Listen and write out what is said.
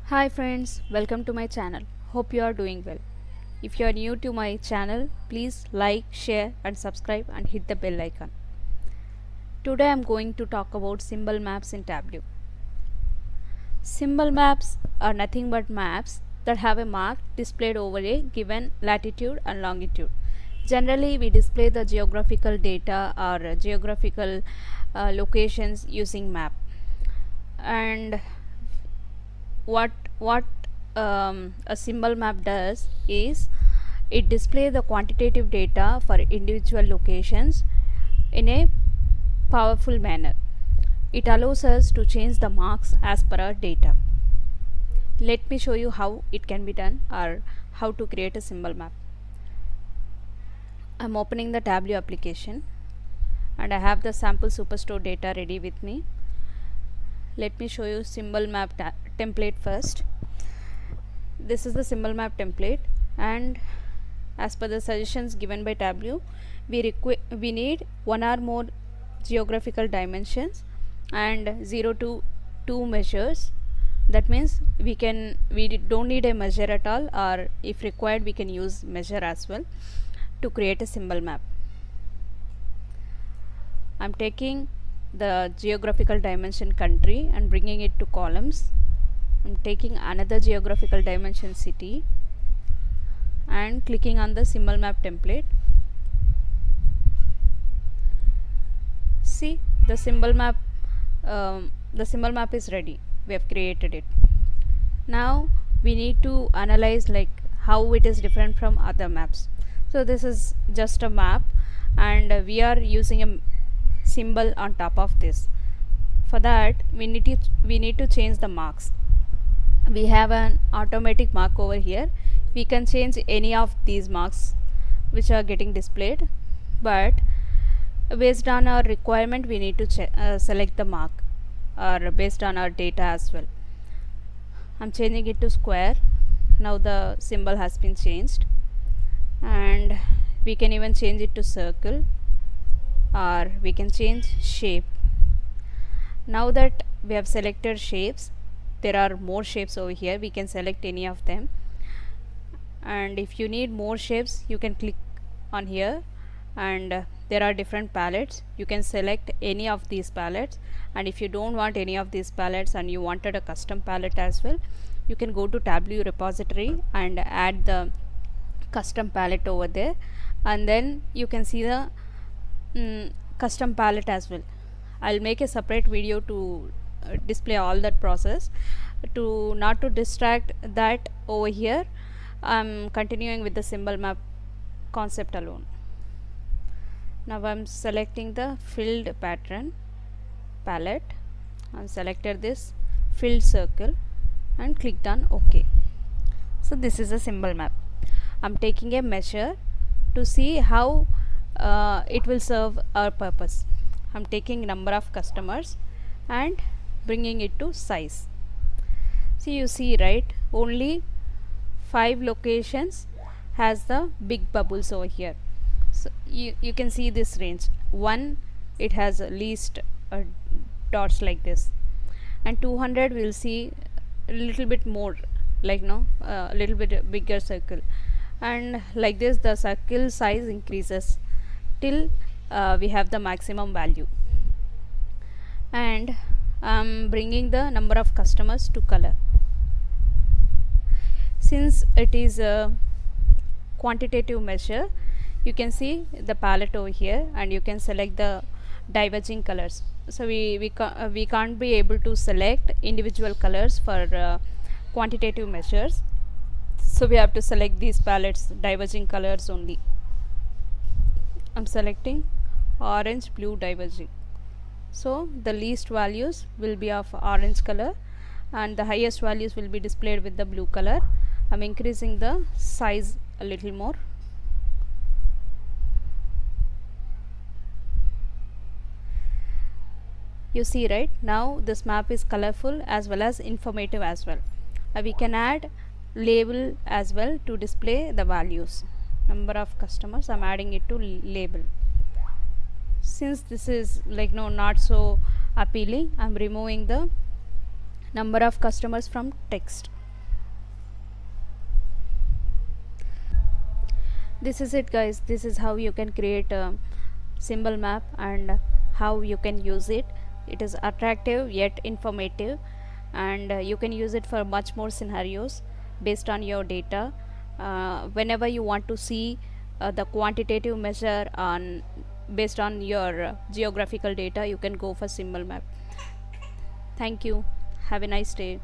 Hi friends, welcome to my channel. Hope you are doing well. If you are new to my channel, please like, share and subscribe and hit the bell icon. Today I am going to talk about symbol maps in Tableau. Symbol maps are nothing but maps that have a mark displayed over a given latitude and longitude. Generally, we display the geographical data or geographical locations using map. And what a symbol map does is it displays the quantitative data for individual locations in a powerful manner. It allows us to change the marks as per our data. Let me show you how it can be done or how to create a symbol map. I'm opening the Tableau application and I have the sample superstore data ready with me. Let me show you symbol map template first. This is the symbol map template, and as per the suggestions given by Tableau, we need one or more geographical dimensions and 0 to 2 measures. That means we don't need a measure at all, or if required we can use measure as well to create a symbol map. I'm taking the geographical dimension country and bringing it to columns. I'm taking another geographical dimension city and clicking on the symbol map template. See, the symbol map is ready. We have created it. Now we need to analyze like how it is different from other maps. So this is just a map and we are using a symbol on top of this. For that we need to change the marks. We have an automatic mark over here. We can change any of these marks which are getting displayed, but based on our requirement we need to select the mark, or based on our data as well. I'm changing it to square. Now the symbol has been changed, and we can even change it to circle, or we can change shape. Now that we have selected shapes, there are more shapes over here. We can select any of them, and if you need more shapes you can click on here, and there are different palettes. You can select any of these palettes, and if you don't want any of these palettes and you wanted a custom palette as well, you can go to Tableau repository and add the custom palette over there, and then you can see the custom palette as well. I'll make a separate video to display all that process. Not to distract that over here, I'm continuing with the symbol map concept alone. Now I'm selecting the filled pattern palette and selected this filled circle and clicked on OK. So this is a symbol map. I'm taking a measure to see how it will serve our purpose. I'm taking number of customers and bringing it to size. So you see, right, only 5 locations has the big bubbles over here. So you can see this range. 1, it has least dots like this, and 200 we'll see a little bit more, like a little bit bigger circle, and like this the circle size increases till we have the maximum value. And I'm bringing the number of customers to color. Since it is a quantitative measure, you can see the palette over here, and you can select the diverging colors. So we can't be able to select individual colors for quantitative measures, so we have to select these palettes diverging colors only. I'm selecting orange, blue, diverging. So the least values will be of orange color and the highest values will be displayed with the blue color. I'm increasing the size a little more. You see, right, now this map is colorful as well as informative as well. We can add label as well to display the values. Number of customers, I'm adding it to label. Since this is like not so appealing, I'm removing the number of customers from text. This is it, guys. This is how you can create a symbol map and how you can use it. It is attractive yet informative, and you can use it for much more scenarios based on your data. Whenever you want to see the quantitative measure on based on your geographical data, you can go for symbol map. Thank you. Have a nice day.